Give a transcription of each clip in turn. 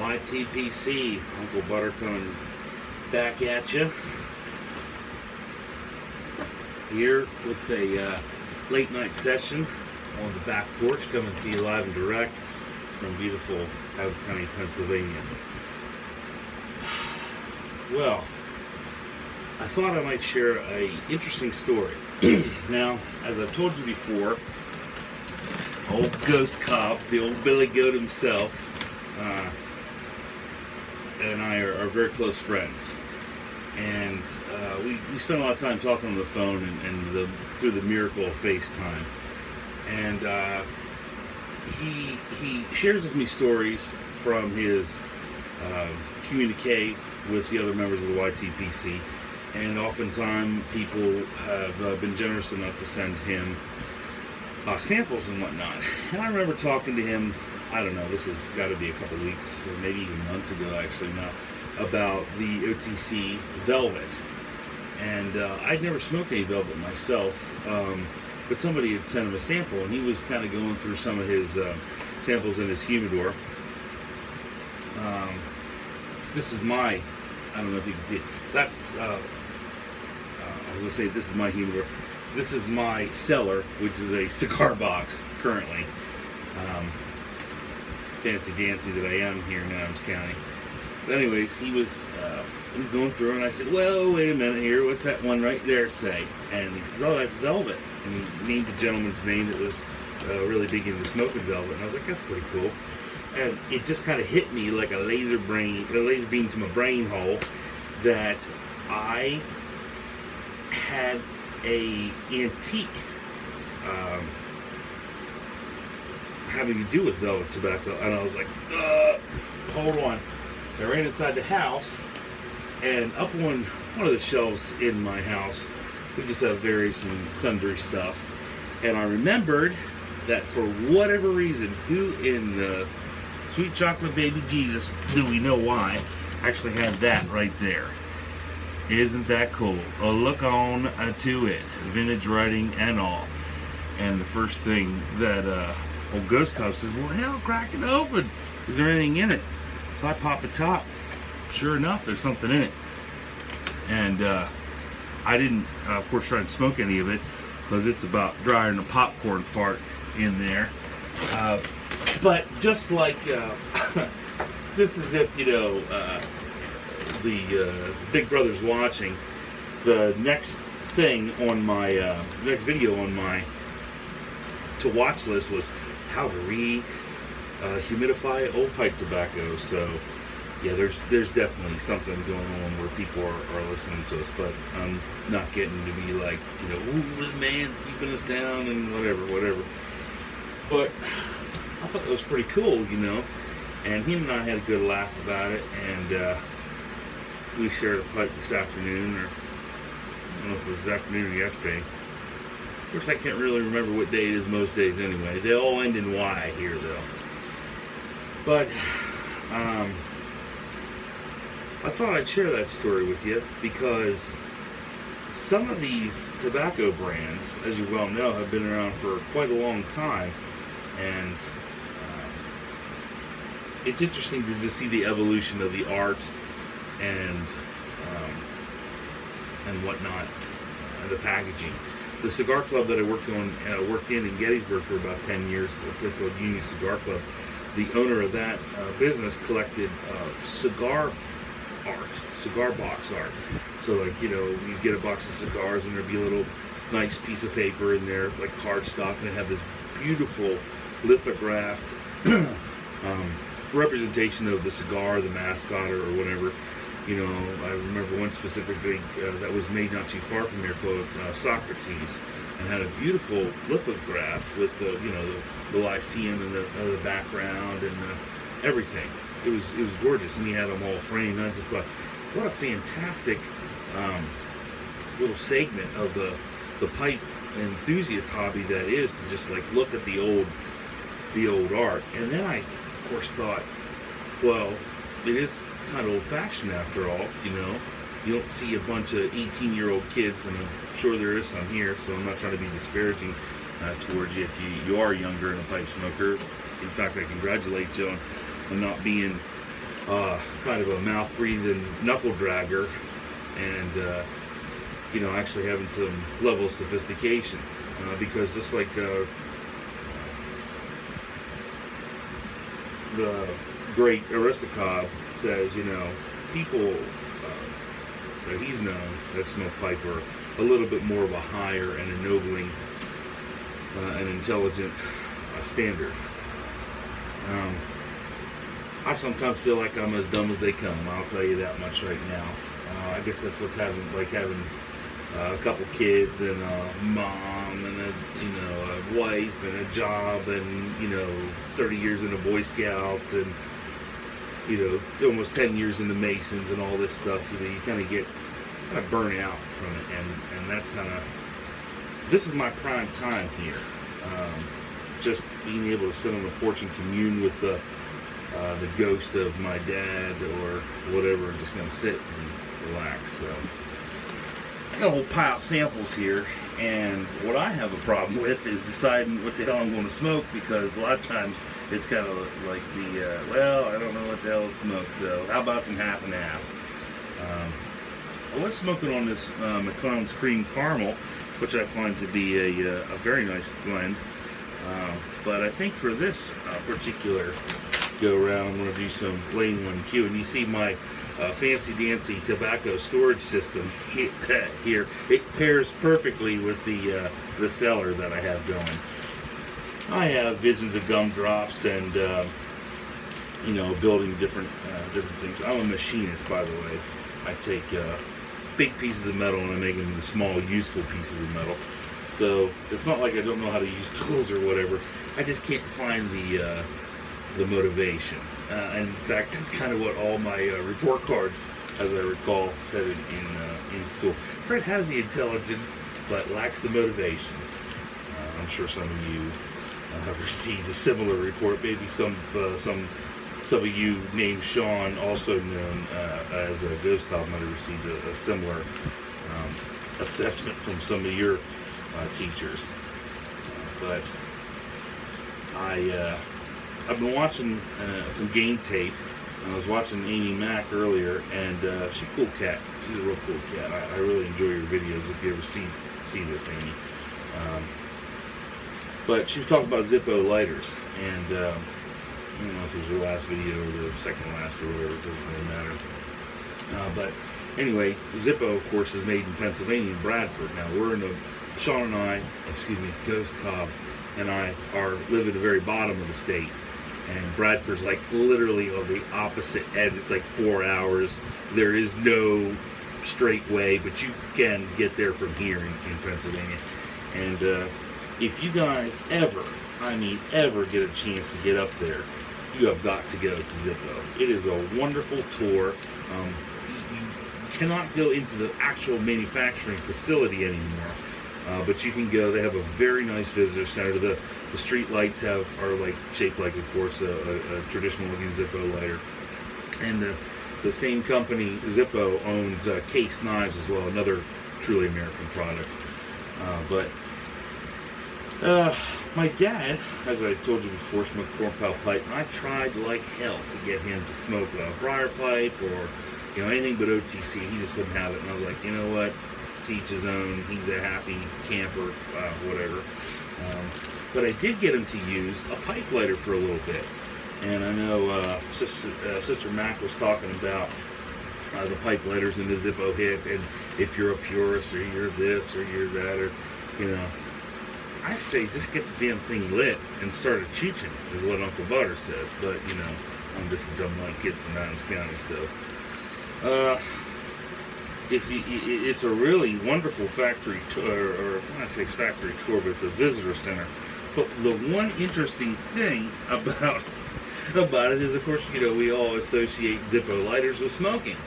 YTPC, Uncle Butter coming back at you here with a late night session on the back porch, coming to you live and direct from beautiful Adams County, Pennsylvania. Well, I thought I might share a interesting story. Now, as I've told you before, old ghost cop, the old Billy Goat himself, and I are very close friends, and we spend a lot of time talking on the phone and through the miracle of FaceTime. And he shares with me stories from his communique with the other members of the YTPC, and oftentimes people have been generous enough to send him samples and whatnot. And I remember talking to him, I don't know, this has got to be a couple weeks or maybe even months ago actually now, about the OTC Velvet. And I'd never smoked any Velvet myself, but somebody had sent him a sample, and he was kind of going through some of his samples in his humidor. This is my, I don't know if you can see it, that's, I was going to say this is my humidor. This is my cellar, which is a cigar box currently. Fancy dancy that I am here in Adams County. But anyways, he was going through, and I said, well, wait a minute here, what's that one right there say? And he says, oh, that's Velvet. And he named the gentleman's name that was really big into smoking Velvet. And I was like, that's pretty cool. And it just kind of hit me like a laser beam to my brain hole, that I had a antique having to do with Velvet tobacco. And I was like, hold on. So I ran inside the house, and up on one of the shelves in my house, we just have various and sundry stuff. And I remembered that for whatever reason, who in the sweet chocolate baby Jesus, do we know why, actually had that right there. Isn't that cool? A look on to it, vintage writing and all. And the first thing that old Ghost Cop says, well, hell, crack it open. Is there anything in it? So I pop a top. Sure enough, there's something in it. And I didn't, of course, try and smoke any of it, because it's about drier than a popcorn fart in there. But just like, just as if, you know, the Big Brother's watching, the next thing on my next video on my to watch list was how to humidify old pipe tobacco. So yeah, there's definitely something going on where people are listening to us, but I'm not getting to be like, you know, ooh, the man's keeping us down and whatever. But I thought it was pretty cool, you know, and him and I had a good laugh about it, and we shared a pipe this afternoon, or I don't know if it was this afternoon or yesterday. Of course, I can't really remember what day it is most days anyway. They all end in Y here, though. But I thought I'd share that story with you, because some of these tobacco brands, as you well know, have been around for quite a long time, and it's interesting to just see the evolution of the art and whatnot, the packaging. The cigar club that I worked in Gettysburg for about 10 years, a place called Union Cigar Club, the owner of that business collected cigar art, cigar box art. So, like, you know, you get a box of cigars and there'd be a little nice piece of paper in there, like cardstock, and it had this beautiful lithographed representation of the cigar, the mascot, or whatever. You know, I remember one specifically that was made not too far from here called Socrates, and had a beautiful lithograph with you know, the Lyceum and the background and everything. It was gorgeous, and he had them all framed. And I just thought, what a fantastic little segment of the pipe enthusiast hobby that is, to just like look at the old art. And then I, of course, thought, well, it is kind of old-fashioned after all, you know. You don't see a bunch of 18-year-old kids, and I'm sure there is some here, so I'm not trying to be disparaging towards you if you are younger and a pipe smoker. In fact, I congratulate you on not being kind of a mouth-breathing knuckle dragger, and actually having some level of sophistication, because just like the great Aristocob says, people that he's known that smoke pipe are a little bit more of a higher and ennobling and intelligent standard. I sometimes feel like I'm as dumb as they come. I'll tell you that much right now. I guess that's what's having a couple kids and a mom and a wife and a job and 30 years in the Boy Scouts and almost 10 years in the Masons and all this stuff. You kind of get burnt out from it, and that's this is my prime time here. Just being able to sit on the porch and commune with the ghost of my dad or whatever, and just kind of sit and relax. So I got a whole pile of samples here, and what I have a problem with is deciding what the hell I'm going to smoke, because a lot of times it's kind of like I don't know what the hell to smoke, so how about some half and half? I was smoking on this McClelland's Cream Caramel, which I find to be a very nice blend, but I think for this particular go around, I'm going to do some Lane 1Q, and you see my fancy dancy tobacco storage system here. It pairs perfectly with the cellar that I have going. I have visions of gumdrops and building different things. I'm a machinist, by the way. I take big pieces of metal and I make them into small, useful pieces of metal. So it's not like I don't know how to use tools or whatever. I just can't find the motivation. And in fact, that's kind of what all my report cards, as I recall, said in school. Fred has the intelligence, but lacks the motivation. I'm sure some of you have received a similar report. Maybe some of you named Sean, also known as a Ghost Cobb, might have received a similar assessment from some of your teachers. But I've been watching some game tape. I was watching Amy Mack earlier, and she's a cool cat. She's a real cool cat. I really enjoy your videos if you ever see this, Amy. But she was talking about Zippo lighters, and I don't know if it was her last video or the second last or whatever. It doesn't really matter. But anyway, Zippo, of course, is made in Pennsylvania, Bradford. Now Sean and I, Ghost Cobb and I live at the very bottom of the state. And Bradford's like literally on the opposite end. It's like 4 hours. There is no straight way, but you can get there from here in Pennsylvania. And if you guys ever get a chance to get up there, you have got to go to Zippo. It is a wonderful tour. You cannot go into the actual manufacturing facility anymore, but you can go. They have a very nice visitor center. The street lights are like shaped like, of course, a traditional looking Zippo lighter. And the same company, Zippo, owns Case Knives as well, another truly American product. But my dad, as I told you before, smoked corncob pipe, and I tried like hell to get him to smoke a briar pipe or anything but OTC. He just wouldn't have it, and I was like, you know what? To each his own. He's a happy camper, whatever. But I did get him to use a pipe lighter for a little bit, and I know Sister Mac was talking about the pipe lighters in the Zippo hit, and if you're a purist or you're this or you're that, or I say just get the damn thing lit and start a cheeching, is what Uncle Butter says. But I'm just a dumb white kid from Adams County, so it's a really wonderful factory tour, or when I say factory tour, but it's a visitor center. But the one interesting thing about it is, of course, we all associate Zippo lighters with smoking,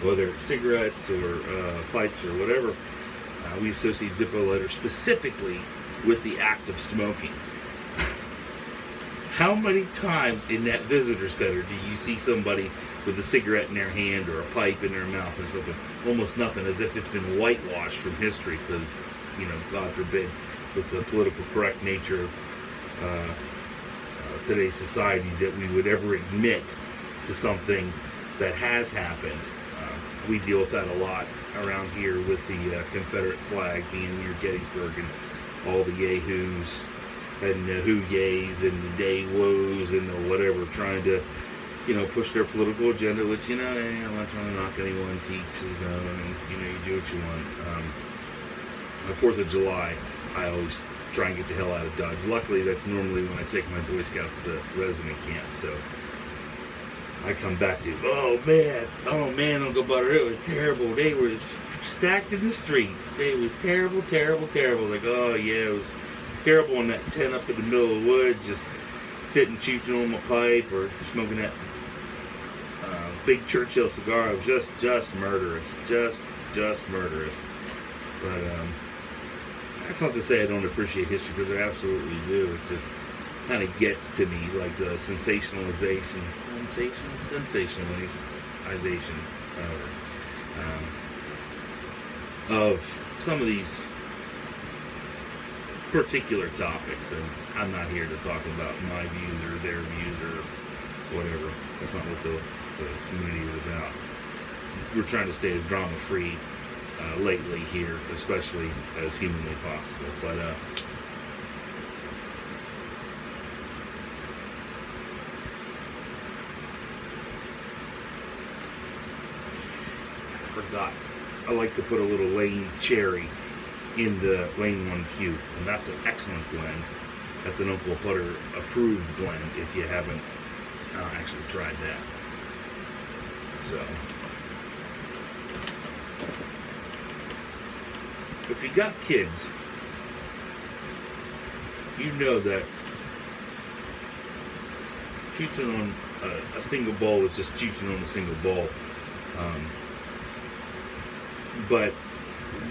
whether it's cigarettes or pipes or whatever. We associate Zippo lighters specifically with the act of smoking. How many times in that visitor center do you see somebody with a cigarette in their hand or a pipe in their mouth or something? Almost nothing, as if it's been whitewashed from history, because, God forbid, with the political correct nature of today's society, that we would ever admit to something that has happened. We deal with that a lot around here with the Confederate flag being near Gettysburg and all the yahoos and the who yays and the day woes and the whatever, trying to, push their political agenda, which, hey, I'm not trying to knock anyone to each his own, and, you do what you want. On 4th of July, I always try and get the hell out of Dodge. Luckily, that's normally when I take my Boy Scouts to resident camp, so I come back to, oh man, Uncle Butter, it was terrible. They were stacked in the streets. It was terrible, terrible, terrible. Like, oh yeah, it was terrible in that tent up in the middle of the woods, just sitting chewing on my pipe or smoking that big Churchill cigar. It was just murderous, just murderous. But that's not to say I don't appreciate history, because I absolutely do. It just kind of gets to me, like the sensationalization of some of these particular topics. And I'm not here to talk about my views or their views or whatever. That's not what the community is about. We're trying to stay as drama-free lately here, especially as humanly possible. But I forgot. I like to put a little Lane Cherry in the Lane 1Q, and that's an excellent blend. That's an Uncle Butter approved blend if you haven't actually tried that. So, if you got kids, you know that chewing on a single bowl is just chewing on a single bowl. But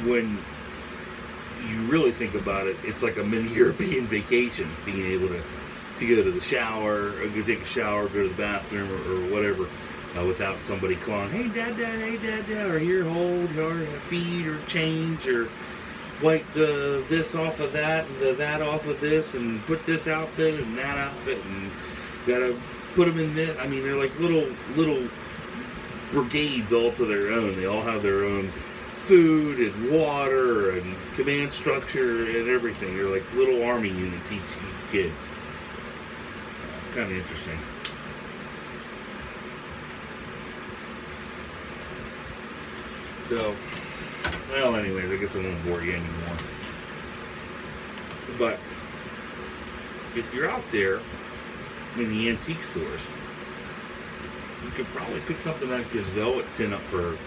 when you really think about it, it's like a mini European vacation, being able to go to the shower, or go take a shower, go to the bathroom, or whatever, without somebody calling, hey dad, or here, hold, or feed, or change, or wipe this off of that, and that off of this, and put this outfit and that outfit, and gotta put them in this. I mean, they're like little brigades all to their own. They all have their own food and water and command structure and everything. They're like little army units, each kid. It's kind of interesting. So, well, anyways, I guess I won't bore you anymore. But if you're out there in the antique stores, you could probably pick something like this velvet tin up for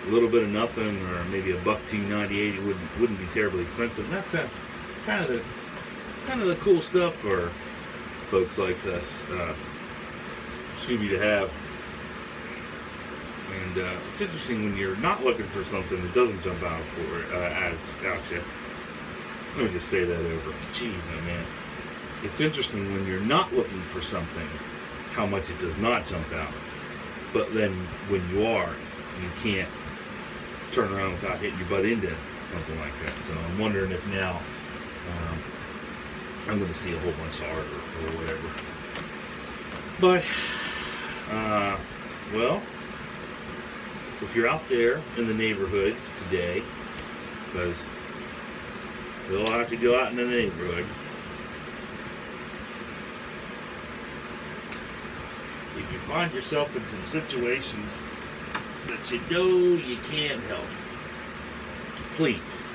a little bit of nothing, or maybe $1.298. It wouldn't be terribly expensive. And that's kind of the cool stuff for folks like us, Scooby, to have. And it's interesting when you're not looking for something that doesn't jump out at you. Let me just say that over. Jeez, oh man. It's interesting when you're not looking for something, how much it does not jump out. But then when you are, you can't turn around without hitting your butt into something like that. So I'm wondering if now I'm going to see a whole bunch of art or whatever. But, well, if you're out there in the neighborhood today, because we'll have to go out in the neighborhood, if you find yourself in some situations that you know you can't help, please,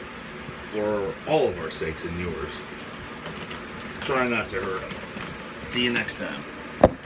for all of our sakes and yours, try not to hurt them. See you next time.